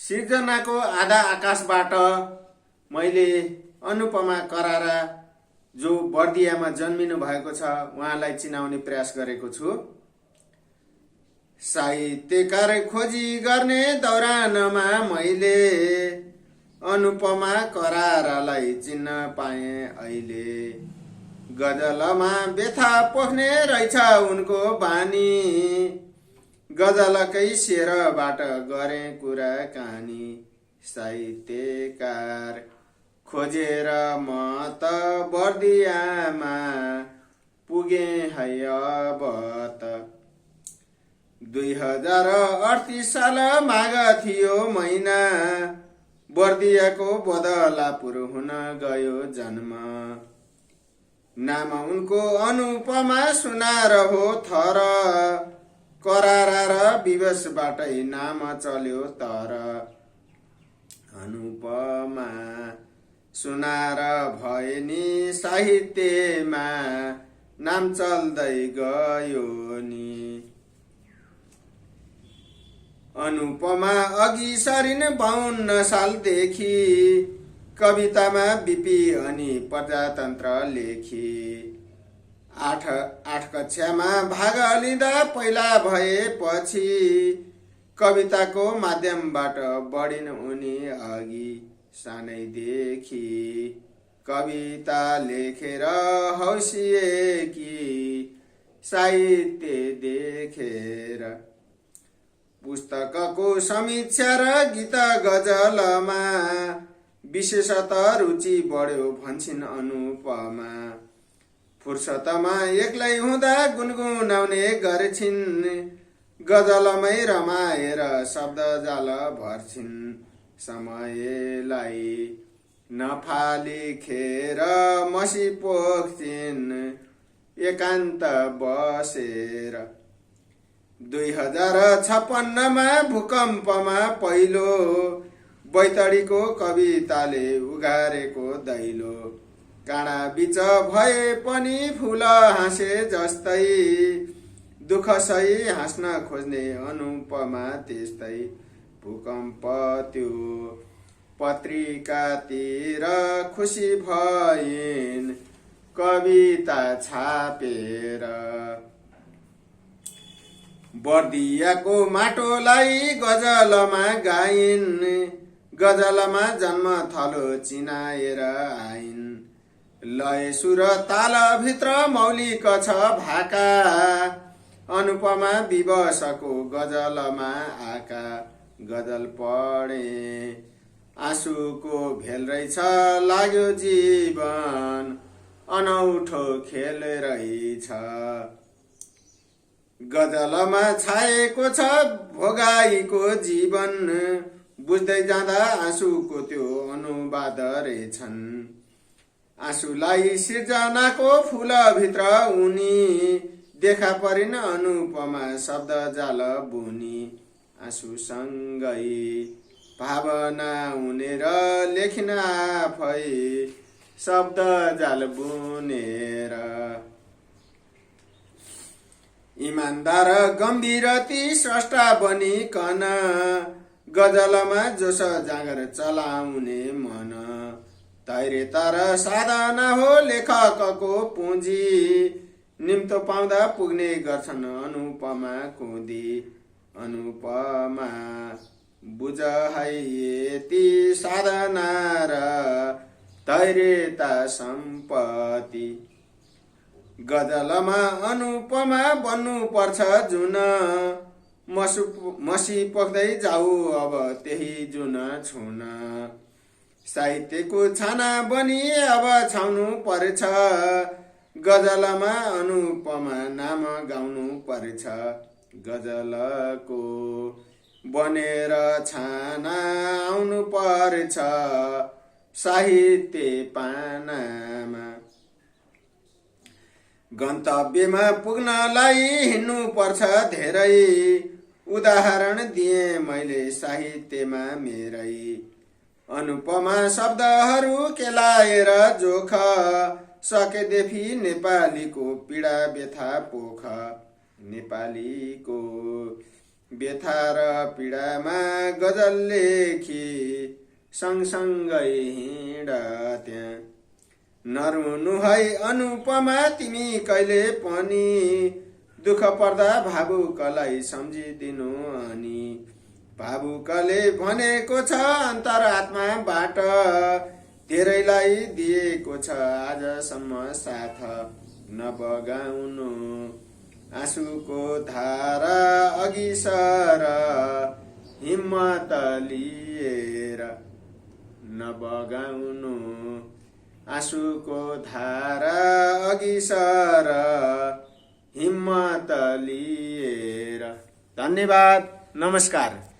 सिर्जनाको आधा आकाशबाट मैले अनुपमा करारा जो बर्दियामा जन्मिनु भएको छ उहाँलाई चिनाउने प्रयास गरेको छु। साहित्यकार खोजी गर्ने दौरानमा मैले अनुपमा करारालाई चिन्न पाएँ अहिले। गजलमा व्यथा पोख्ने रहेछ उनको बानी, गजलकै शेरबाट गरे कुराकानी। साहित्यकार खोजेर म त बर्दियामा पुगे है अब त। 2038 साल माघ थियो महिना, बर्दियाको बदलापुर हुन गयो जन्म। नाम उनको अनुपमा सुनार हो थर, करारा र विवशबाटै नाम चल्यो तर। अनुपमा सुनार भए नि साहित्यमा नाम चल्दै गयो नि। अनुपमा अघि सरिन 52 सालदेखि कवितामा बिपी अनि प्रजातन्त्र लेखी। आठ कक्षामा भाग लिँदा पहिला भएपछि कविताको माध्यमबाट बढिन् उनी अघि। सानैदेखि कविता लेखेर हौसिएकी साहित्य देखेर। पुस्तकको समीक्षा र गीत गजलमा विशेषतः रुचि बढ्यो भन्छन् अनुपमा। फुर्सदमा एक्लै हुँदा गुनगुनाउने गर्छिन्, गजलमै रमाएर शब्द जाल भर्छिन्। समयलाई नफाली खेर मसी पोख्छिन् एकान्त बसेर। 2056 मा भूकम्पमा पहिलो बैतडीको कविताले उगारेको दैलो। काँडा बीच भए पनि फुल हाँसे जस्तै, दुःख सही हाँस्न खोज्ने अनुपमा त्यस्तै। भूकम्प त्यो पत्रिकातिर खुसी भइन् कविता छापेर। बर्दियाको माटोलाई गजलमा गाइन्, गजलमा जन्म थलो चिनाएर आइन्। लय सुर ताल भित्र मौलिक छ भाका, अनुपमा विवशको गजलमा आका। गजल पढे आँसुको भेल रहेछ लाग्यो जीवन, अनौठो खेल रहेछ। गजलमा छाएको छ भोगाईको जीवन, बुझ्दै जाँदा आँसुको त्यो अनुवाद रहेछन्। आँसुलाई सिर्जनाको फुलभित्र उनी, देखा परिन् अनुपमा शब्द जाल बुनी। आँसुसँगै भावना उनेर लेखिन आफै शब्द जाल बुनेर। इमानदार गम्भीर ती स्रष्टा बनिकन, गजलमा जोस जाँगर चलाउने मन। धैर्य तर साधना हो लेखकको पुँजी, निम्तो पाउँदा पुग्ने गर्छन् अनुपमा कुदी। अनुपमा बुझ है यति साधना र धैर्यता सम्पत्ति। गजलमा अनुपमा बन्नु पर्छ जुन, मसी पोख्दै जाऊ अब त्यही जुन छुन। साहित्यको छाना बनी अब छाउनु पर्छ, गजलमा अनुपमा नाम गाउनु पर्छ। गजलको बनेर छाना आउनु पर्छ साहित्य पानामा। गन्तव्यमा पुग्नलाई हिँड्नु पर्छ धेरै, उदाहरण दिए मैले साहित्यमा मेरै। अनुपमा शब्दहरू केलाएर जोख, सकेदेखि नेपालीको पीडा व्यथा पोख। नेपालीको व्यथा र पीडामा गजल लेखी सँगसँगै हिँड त्यहाँ। नरुनु है अनुपमा तिमी कहिले पनि, दुःख पर्दा भावुकलाई सम्झिदिनु अनि। भावुकले भनेको छ अन्तरात्माबाट, धेरैलाई दिएको छ आजसम्म साथ। नबगाउनु आँसुको धारा अघि सर, हिम्मत लिएर। नबगाउनु आँसुको धारा अघि सर, हिम्मत लिएर। धन्यवाद, नमस्कार।